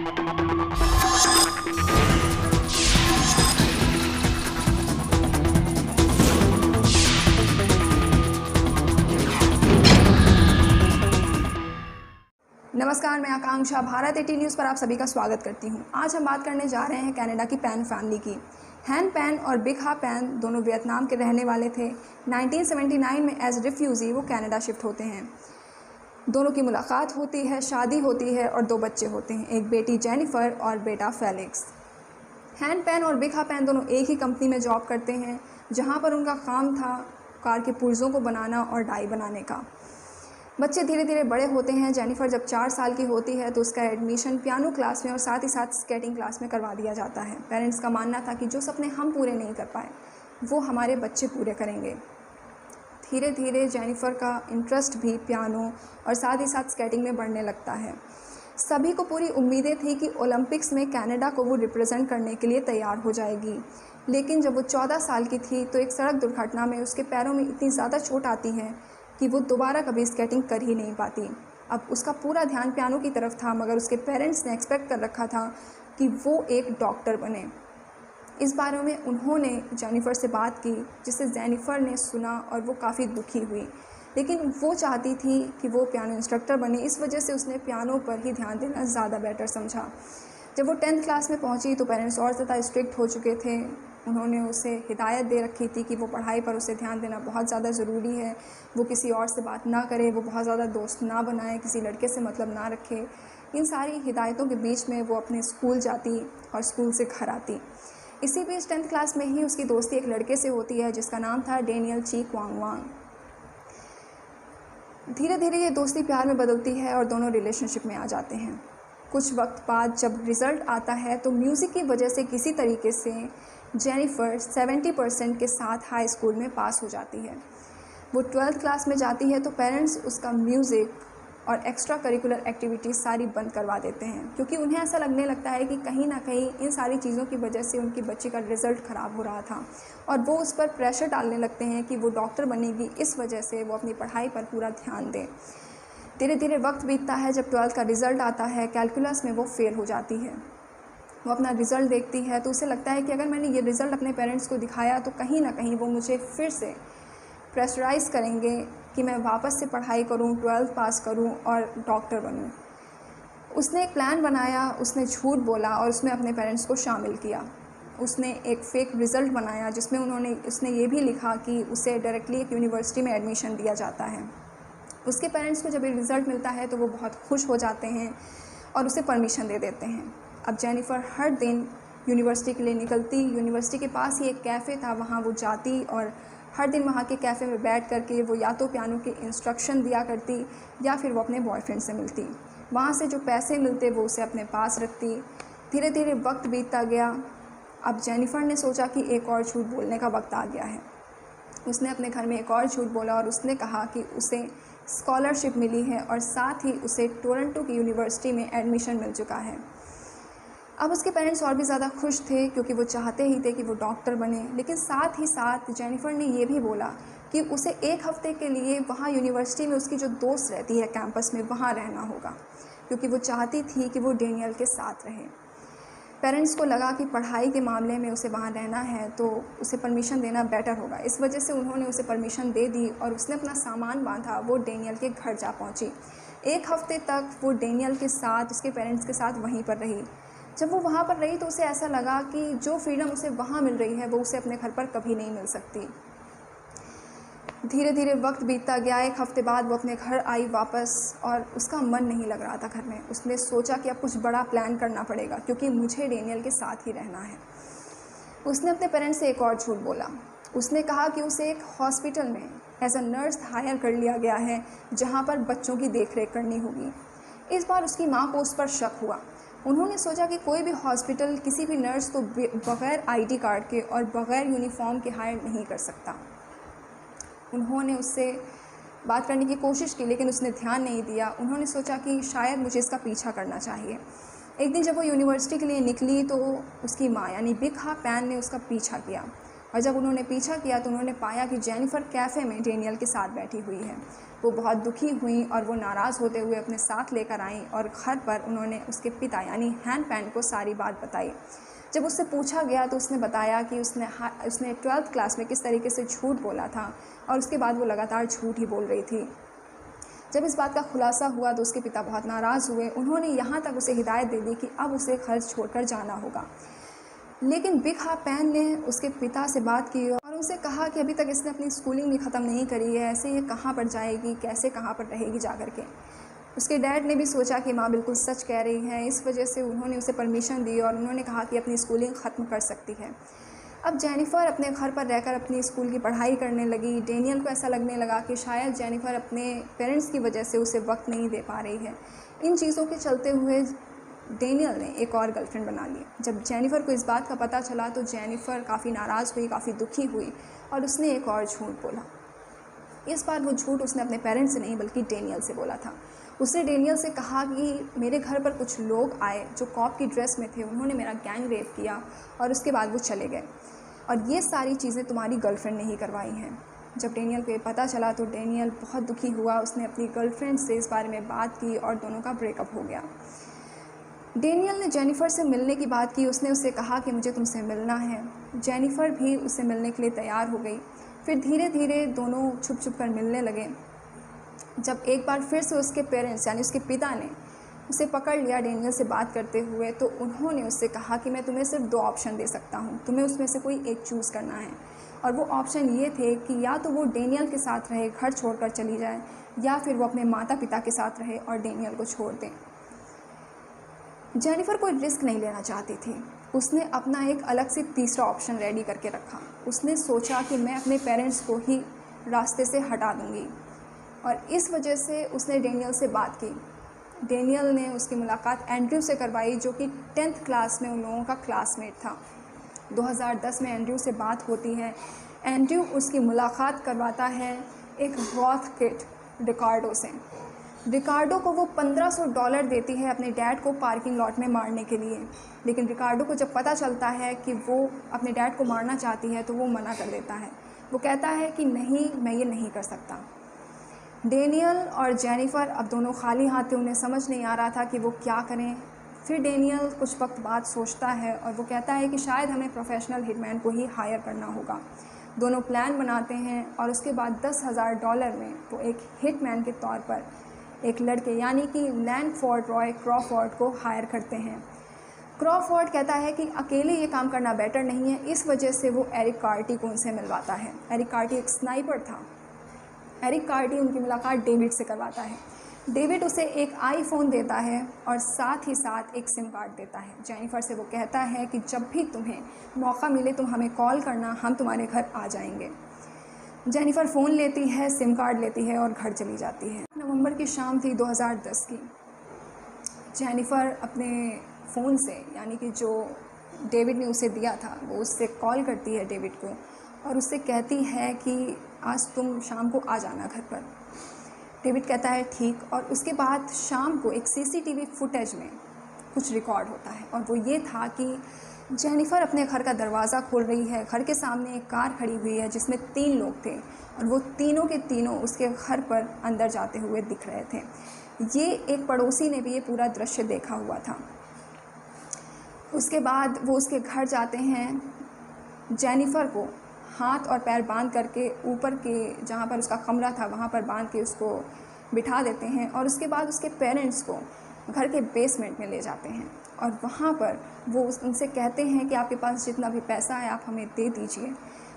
नमस्कार, मैं आकांक्षा भारत 80 न्यूज़ पर आप सभी का स्वागत करती हूं। आज हम बात करने जा रहे हैं कनाडा की पैन फैमिली की। हैन पैन और बिग हा पैन दोनों वियतनाम के रहने वाले थे। 1979 में एज रिफ्यूज़ी वो कनाडा शिफ्ट होते हैं। दोनों की मुलाकात होती है, शादी होती है और 2 बच्चे होते हैं, एक बेटी जेनिफर और बेटा फेलिक्स। हैन पैन और बिग हा पैन दोनों एक ही कंपनी में जॉब करते हैं, जहाँ पर उनका काम था कार के पुर्ज़ों को बनाना और डाई बनाने का। बच्चे धीरे धीरे बड़े होते हैं। जेनिफर जब 4 साल की होती है तो उसका एडमिशन पियानो क्लास में और साथ ही साथ स्केटिंग क्लास में करवा दिया जाता है। पेरेंट्स का मानना था कि जो सपने हम पूरे नहीं कर पाए वो हमारे बच्चे पूरे करेंगे। धीरे धीरे जेनिफर का इंटरेस्ट भी पियानो और साथ ही साथ स्केटिंग में बढ़ने लगता है। सभी को पूरी उम्मीदें थी कि ओलंपिक्स में कनाडा को वो रिप्रेजेंट करने के लिए तैयार हो जाएगी, लेकिन जब वो 14 साल की थी तो एक सड़क दुर्घटना में उसके पैरों में इतनी ज़्यादा चोट आती है कि वो दोबारा कभी स्केटिंग कर ही नहीं पाती। अब उसका पूरा ध्यान पियानो की तरफ था, मगर उसके पेरेंट्स ने एक्सपेक्ट कर रखा था कि वो एक डॉक्टर बने। इस बारे में उन्होंने जेनिफर से बात की, जिसे जेनिफर ने सुना और वो काफ़ी दुखी हुई, लेकिन वो चाहती थी कि वो पियानो इंस्ट्रक्टर बने। इस वजह से उसने पियानो पर ही ध्यान देना ज़्यादा बेटर समझा। जब वो 10th क्लास में पहुंची तो पेरेंट्स और ज़्यादा स्ट्रिक्ट हो चुके थे। उन्होंने उसे हिदायत दे रखी थी कि वो पढ़ाई पर उसे ध्यान देना बहुत ज़्यादा ज़रूरी है, वो किसी और से बात ना करे, वो बहुत ज़्यादा दोस्त ना बनाए, किसी लड़के से मतलब ना रखे। इन सारी हिदायतों के बीच में वो अपने स्कूल जाती और स्कूल से घर आती। इसी बीच 10th क्लास में ही उसकी दोस्ती एक लड़के से होती है जिसका नाम था डेनियल ची क्वांग वांग। धीरे धीरे ये दोस्ती प्यार में बदलती है और दोनों रिलेशनशिप में आ जाते हैं। कुछ वक्त बाद जब रिज़ल्ट आता है तो म्यूज़िक की वजह से किसी तरीके से जेनिफर 70% के साथ हाई स्कूल में पास हो जाती है। वो 12th क्लास में जाती है तो पेरेंट्स उसका म्यूज़िक और एक्स्ट्रा करिकुलर एक्टिविटीज़ सारी बंद करवा देते हैं, क्योंकि उन्हें ऐसा लगने लगता है कि कहीं ना कहीं इन सारी चीज़ों की वजह से उनकी बच्ची का रिज़ल्ट ख़राब हो रहा था, और वो उस पर प्रेशर डालने लगते हैं कि वो डॉक्टर बनेगी, इस वजह से वो अपनी पढ़ाई पर पूरा ध्यान दें। धीरे धीरे वक्त बीतता है। जब 12th का रिज़ल्ट आता है, कैलकुलस में वो फेल हो जाती है। वो अपना रिज़ल्ट देखती है तो उसे लगता है कि अगर मैंने ये रिज़ल्ट अपने पेरेंट्स को दिखाया तो कहीं ना कहीं वो मुझे फिर से प्रेशराइज़ करेंगे कि मैं वापस से पढ़ाई करूं, 12th पास करूं और डॉक्टर बनूं। उसने एक प्लान बनाया, उसने झूठ बोला और उसमें अपने पेरेंट्स को शामिल किया। उसने एक फ़ेक रिज़ल्ट बनाया जिसमें उसने ये भी लिखा कि उसे डायरेक्टली एक यूनिवर्सिटी में एडमिशन दिया जाता है। उसके पेरेंट्स को जब ये रिज़ल्ट मिलता है तो वो बहुत खुश हो जाते हैं और उसे परमिशन दे देते हैं। अब जेनिफर हर दिन यूनिवर्सिटी के लिए निकलती। यूनिवर्सिटी के पास ही एक कैफ़े था, वहाँ वो जाती और हर दिन वहाँ के कैफ़े में बैठ करके वो या तो पियानो के इंस्ट्रक्शन दिया करती या फिर वो अपने बॉयफ्रेंड से मिलती। वहाँ से जो पैसे मिलते वो उसे अपने पास रखती। धीरे धीरे वक्त बीतता गया। अब जेनिफर ने सोचा कि एक और झूठ बोलने का वक्त आ गया है। उसने अपने घर में एक और झूठ बोला और उसने कहा कि उसे स्कॉलरशिप मिली है और साथ ही उसे टोरंटो की यूनिवर्सिटी में एडमिशन मिल चुका है। अब उसके पेरेंट्स और भी ज़्यादा खुश थे, क्योंकि वो चाहते ही थे कि वो डॉक्टर बने, लेकिन साथ ही साथ जेनिफर ने ये भी बोला कि उसे 1 हफ़्ते के लिए वहाँ यूनिवर्सिटी में उसकी जो दोस्त रहती है कैंपस में, वहाँ रहना होगा, क्योंकि वो चाहती थी कि वो डेनियल के साथ रहे। पेरेंट्स को लगा कि पढ़ाई के मामले में उसे वहाँ रहना है तो उसे परमिशन देना बेटर होगा। इस वजह से उन्होंने उसे परमिशन दे दी और उसने अपना सामान बांधा, वो डेनियल के घर जा पहुँची। 1 हफ़्ते तक वो डेनियल के साथ, उसके पेरेंट्स के साथ वहीं पर रही। जब वो वहाँ पर रही तो उसे ऐसा लगा कि जो फ्रीडम उसे वहाँ मिल रही है वो उसे अपने घर पर कभी नहीं मिल सकती। धीरे धीरे वक्त बीतता गया। 1 हफ़्ते बाद वो अपने घर आई वापस और उसका मन नहीं लग रहा था घर में। उसने सोचा कि अब कुछ बड़ा प्लान करना पड़ेगा, क्योंकि मुझे डेनियल के साथ ही रहना है। उसने अपने पेरेंट्स से एक और झूठ बोला। उसने कहा कि उसे एक हॉस्पिटल में एज अ नर्स हायर कर लिया गया है, जहाँ पर बच्चों की देखरेख करनी होगी। इस बार उसकी माँ को उस पर शक हुआ। उन्होंने सोचा कि कोई भी हॉस्पिटल किसी भी नर्स को बग़ैर आईडी कार्ड के और बग़ैर यूनिफॉर्म के हायर नहीं कर सकता। उन्होंने उससे बात करने की कोशिश की, लेकिन उसने ध्यान नहीं दिया। उन्होंने सोचा कि शायद मुझे इसका पीछा करना चाहिए। एक दिन जब वो यूनिवर्सिटी के लिए निकली तो उसकी माँ यानी बिग हा पैन ने उसका पीछा किया। और जब उन्होंने पीछा किया तो उन्होंने पाया कि जेनिफर कैफ़े में डेनियल के साथ बैठी हुई है। वो बहुत दुखी हुई और वो नाराज़ होते हुए अपने साथ लेकर आईं और घर पर उन्होंने उसके पिता यानी हैन पेन को सारी बात बताई। जब उससे पूछा गया तो उसने बताया कि उसने 12th क्लास में किस तरीके से झूठ बोला था और उसके बाद वो लगातार झूठ ही बोल रही थी। जब इस बात का खुलासा हुआ तो उसके पिता बहुत नाराज़ हुए। उन्होंने यहाँ तक उसे हिदायत दे दी कि अब उसे घर छोड़कर जाना होगा। लेकिन बिग पेन ने उसके पिता से बात की और उनसे कहा कि अभी तक इसने अपनी स्कूलिंग भी ख़त्म नहीं करी है, ऐसे ये कहाँ पर जाएगी, कैसे कहाँ पर रहेगी जा कर के। उसके डैड ने भी सोचा कि माँ बिल्कुल सच कह रही है, इस वजह से उन्होंने उसे परमिशन दी और उन्होंने कहा कि अपनी स्कूलिंग ख़त्म कर सकती है। अब जेनिफर अपने घर पर रहकर अपनी स्कूल की पढ़ाई करने लगी। डेनियल को ऐसा लगने लगा कि शायद जेनिफर अपने पेरेंट्स की वजह से उसे वक्त नहीं दे पा रही है। इन चीज़ों के चलते हुए डेनियल ने एक और गर्लफ्रेंड बना ली। जब जेनिफर को इस बात का पता चला तो जेनिफर काफ़ी नाराज़ हुई, काफ़ी दुखी हुई और उसने एक और झूठ बोला। इस बार वो झूठ उसने अपने पेरेंट्स से नहीं बल्कि डेनियल से बोला था। उसने डेनियल से कहा कि मेरे घर पर कुछ लोग आए जो कॉप की ड्रेस में थे, उन्होंने मेरा गैंग रेप किया और उसके बाद वो चले गए और ये सारी चीज़ें तुम्हारी गर्लफ्रेंड ने ही करवाई हैं। जब डेनियल को ये पता चला तो डेनियल बहुत दुखी हुआ। उसने अपनी गर्लफ्रेंड से इस बारे में बात की और दोनों का ब्रेकअप हो गया। डेनियल ने जेनिफर से मिलने की बात की। उसने उससे कहा कि मुझे तुमसे मिलना है। जेनिफर भी उससे मिलने के लिए तैयार हो गई। फिर धीरे धीरे दोनों छुप छुप कर मिलने लगे। जब एक बार फिर से उसके पेरेंट्स यानी उसके पिता ने उसे पकड़ लिया डेनियल से बात करते हुए, तो उन्होंने उससे कहा कि मैं तुम्हें सिर्फ 2 ऑप्शन दे सकता हूँ, तुम्हें उसमें से कोई एक चूज़ करना है। और वो ऑप्शन ये थे कि या तो वो डेनियल के साथ रहे, घर छोड़कर चली जाए, या फिर वो अपने माता पिता के साथ रहे और डेनियल को छोड़ दें। जेनिफर कोई रिस्क नहीं लेना चाहती थी। उसने अपना एक अलग से तीसरा ऑप्शन रेडी करके रखा। उसने सोचा कि मैं अपने पेरेंट्स को ही रास्ते से हटा दूंगी और इस वजह से उसने डेनियल से बात की। डेनियल ने उसकी मुलाकात एंड्रयू से करवाई जो कि 10th क्लास में उन लोगों का क्लासमेट था। 2010 में एंड्रयू से बात होती है। एंड्रयू उसकी मुलाकात करवाता है एक गॉथ किड रिकार्डो से। रिकार्डो को वो $1500 देती है अपने डैड को पार्किंग लॉट में मारने के लिए, लेकिन रिकार्डो को जब पता चलता है कि वो अपने डैड को मारना चाहती है तो वो मना कर देता है। वो कहता है कि नहीं, मैं ये नहीं कर सकता। डेनियल और जेनिफर अब दोनों खाली हाथ थे। उन्हें समझ नहीं आ रहा था कि वो क्या करें। फिर डेनियल कुछ वक्त बाद सोचता है और वो कहता है कि शायद हमें प्रोफेशनल हिटमैन को ही हायर करना होगा। दोनों प्लान बनाते हैं और उसके बाद $10,000 में वो एक हिटमैन के तौर पर एक लड़के यानी कि लैंडफोर्ड रॉय क्रॉफोर्ड को हायर करते हैं। क्रॉफोर्ड कहता है कि अकेले ये काम करना बेटर नहीं है, इस वजह से वो एरिक कार्टी को उनसे मिलवाता है। एरिक कार्टी एक स्नाइपर था। एरिक कार्टी उनकी मुलाकात डेविड से करवाता है। डेविड उसे एक आईफोन देता है और साथ ही साथ एक सिम कार्ड देता है। जेनिफर से वो कहता है कि जब भी तुम्हें मौका मिले तुम हमें कॉल करना, हम तुम्हारे घर आ जाएंगे। जेनिफर फ़ोन लेती है, सिम कार्ड लेती है और घर चली जाती है। नवंबर की शाम थी 2010 की। जेनिफर अपने फ़ोन से यानी कि जो डेविड ने उसे दिया था वो उससे कॉल करती है डेविड को और उससे कहती है कि आज तुम शाम को आ जाना घर पर। डेविड कहता है ठीक। और उसके बाद शाम को एक सीसीटीवी फुटेज में कुछ रिकॉर्ड होता है और वो ये था कि जेनिफर अपने घर का दरवाज़ा खोल रही है। घर के सामने एक कार खड़ी हुई है जिसमें 3 लोग थे और वो तीनों के तीनों उसके घर पर अंदर जाते हुए दिख रहे थे। ये एक पड़ोसी ने भी ये पूरा दृश्य देखा हुआ था। उसके बाद वो उसके घर जाते हैं। जेनिफर को हाथ और पैर बांध करके ऊपर के जहाँ पर उसका कमरा था वहाँ पर बांध के उसको बिठा देते हैं और उसके बाद उसके पेरेंट्स को घर के बेसमेंट में ले जाते हैं और वहाँ पर वो उनसे कहते हैं कि आपके पास जितना भी पैसा है आप हमें दे दीजिए।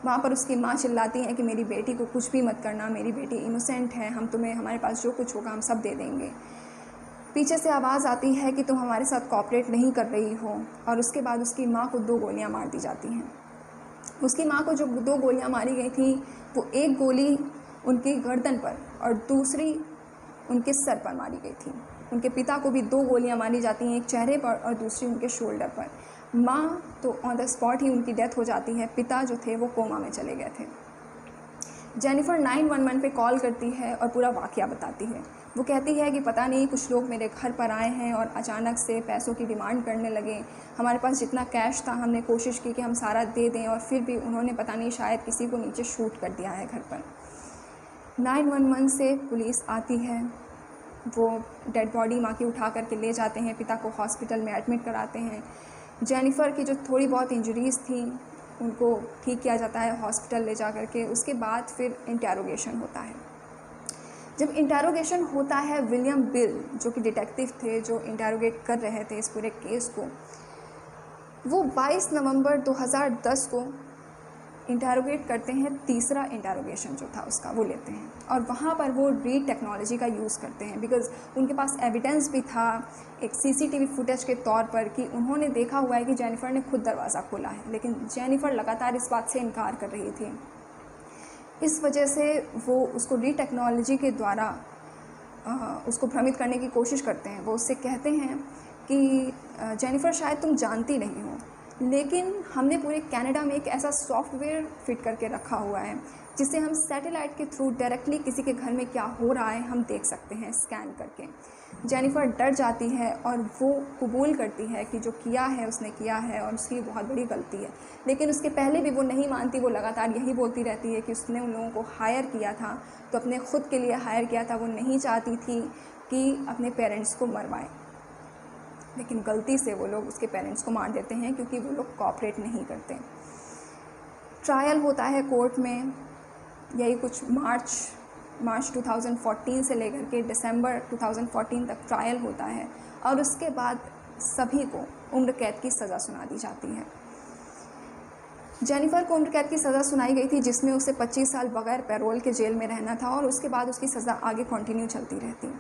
वहाँ पर उसकी माँ चिल्लाती है कि मेरी बेटी को कुछ भी मत करना, मेरी बेटी इनोसेंट है, हम तुम्हें हमारे पास जो कुछ होगा हम सब दे देंगे। पीछे से आवाज़ आती है कि तुम हमारे साथ कोऑपरेट नहीं कर रही हो और उसके बाद उसकी माँ को 2 गोलियाँ मार दी जाती हैं। उसकी माँ को जो 2 गोलियाँ मारी गई थी वो एक गोली उनकी गर्दन पर और दूसरी उनके सर पर मारी गई थी। उनके पिता को भी 2 गोलियाँ मारी जाती हैं, एक चेहरे पर और दूसरी उनके शोल्डर पर। माँ तो ऑन द स्पॉट ही उनकी डेथ हो जाती है। पिता जो थे वो कोमा में चले गए थे। जेनिफर 911 पे कॉल करती है और पूरा वाक़या बताती है। वो कहती है कि पता नहीं कुछ लोग मेरे घर पर आए हैं और अचानक से पैसों की डिमांड करने लगे। हमारे पास जितना कैश था हमने कोशिश की कि हम सारा दे दें और फिर भी उन्होंने पता नहीं शायद किसी को नीचे शूट कर दिया है घर पर। 911 से पुलिस आती है, वो डेड बॉडी माँ की उठा करके ले जाते हैं, पिता को हॉस्पिटल में एडमिट कराते हैं। जेनिफ़र की जो थोड़ी बहुत इंजरीज़ थी उनको ठीक किया जाता है हॉस्पिटल ले जा कर के। उसके बाद फिर इंटेरोगेशन होता है। जब इंटेरोगेशन होता है, विलियम बिल जो कि डिटेक्टिव थे जो इंटेरोगेट कर रहे थे इस पूरे केस को, वो 22 नवंबर 2010 को इंटेरोगेट करते हैं। तीसरा इंटेरोगेशन जो था उसका वो लेते हैं और वहाँ पर वो रीड टेक्नोलॉजी का यूज़ करते हैं बिकॉज़ उनके पास एविडेंस भी था एक सीसीटीवी फुटेज के तौर पर कि उन्होंने देखा हुआ है कि जेनिफ़र ने खुद दरवाज़ा खोला है, लेकिन जेनिफ़र लगातार इस बात से इनकार कर रही थी। इस वजह से वो उसको रीड टेक्नोलॉजी के द्वारा उसको भ्रमित करने की कोशिश करते हैं। वो उससे कहते हैं कि जेनिफ़र शायद तुम जानती नहीं हो, लेकिन हमने पूरे कनाडा में एक ऐसा सॉफ्टवेयर फिट करके रखा हुआ है जिससे हम सैटेलाइट के थ्रू डायरेक्टली किसी के घर में क्या हो रहा है हम देख सकते हैं स्कैन करके। जेनिफ़र डर जाती है और वो कबूल करती है कि जो किया है उसने किया है और उसकी बहुत बड़ी गलती है, लेकिन उसके पहले भी वो नहीं मानती। वो लगातार यही बोलती रहती है कि उसने उन लोगों को हायर किया था तो अपने खुद के लिए हायर किया था, वो नहीं चाहती थी कि अपने पेरेंट्स को मरवाए, लेकिन गलती से वो लोग उसके पेरेंट्स को मार देते हैं क्योंकि वो लोग कोऑपरेट नहीं करते। ट्रायल होता है कोर्ट में, यही कुछ मार्च 2014 से लेकर के दिसंबर 2014 तक ट्रायल होता है और उसके बाद सभी को उम्र कैद की सज़ा सुना दी जाती है। जेनिफ़र को उम्र कैद की सज़ा सुनाई गई थी जिसमें उसे 25 साल बगैर पैरोल के जेल में रहना था और उसके बाद उसकी सज़ा आगे कंटिन्यू चलती रहती।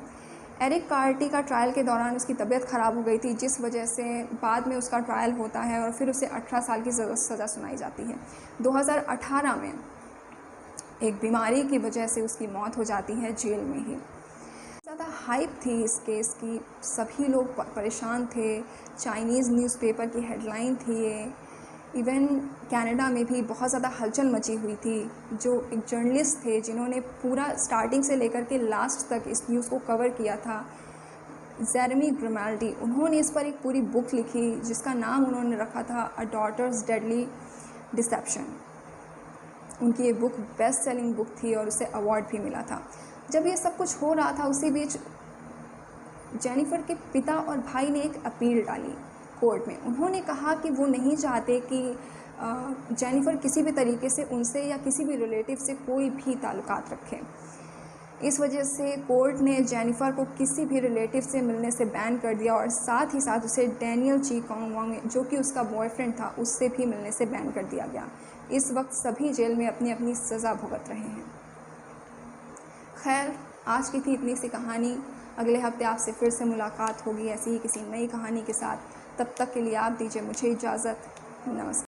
एरिक कार्टी का ट्रायल के दौरान उसकी तबीयत ख़राब हो गई थी जिस वजह से बाद में उसका ट्रायल होता है और फिर उसे 18 साल की सज़ा सुनाई जाती है। 2018 में एक बीमारी की वजह से उसकी मौत हो जाती है जेल में ही। ज़्यादा हाइप थी इस केस की, सभी लोग परेशान थे, चाइनीज़ न्यूज़पेपर की हेडलाइन थी ये, इवन कनाडा में भी बहुत ज़्यादा हलचल मची हुई थी। जो एक जर्नलिस्ट थे जिन्होंने पूरा स्टार्टिंग से लेकर के लास्ट तक इस न्यूज़ को कवर किया था, जेरेमी ग्रिमाल्डी, उन्होंने इस पर एक पूरी बुक लिखी जिसका नाम उन्होंने रखा था अ डॉटर्स डेडली डिसेप्शन। उनकी ये बुक बेस्ट सेलिंग बुक थी और उसे अवार्ड भी मिला था। जब ये सब कुछ हो रहा था उसी बीच जेनिफ़र के पिता और भाई ने एक अपील डाली कोर्ट में। उन्होंने कहा कि वो नहीं चाहते कि जेनिफ़र किसी भी तरीके से उनसे या किसी भी रिलेटिव से कोई भी ताल्लुकात रखे। इस वजह से कोर्ट ने जेनिफ़र को किसी भी रिलेटिव से मिलने से बैन कर दिया और साथ ही साथ उसे डैनियल ची कॉन्ग वांग जो कि उसका बॉयफ्रेंड था उससे भी मिलने से बैन कर दिया गया। इस वक्त सभी जेल में अपनी अपनी सज़ा भुगत रहे हैं। खैर, आज की थी इतनी सी कहानी। अगले हफ्ते आपसे फिर से मुलाकात होगी ऐसी ही किसी नई कहानी के साथ। तब तक के लिए आप दीजिए मुझे इजाज़त। नमस्कार।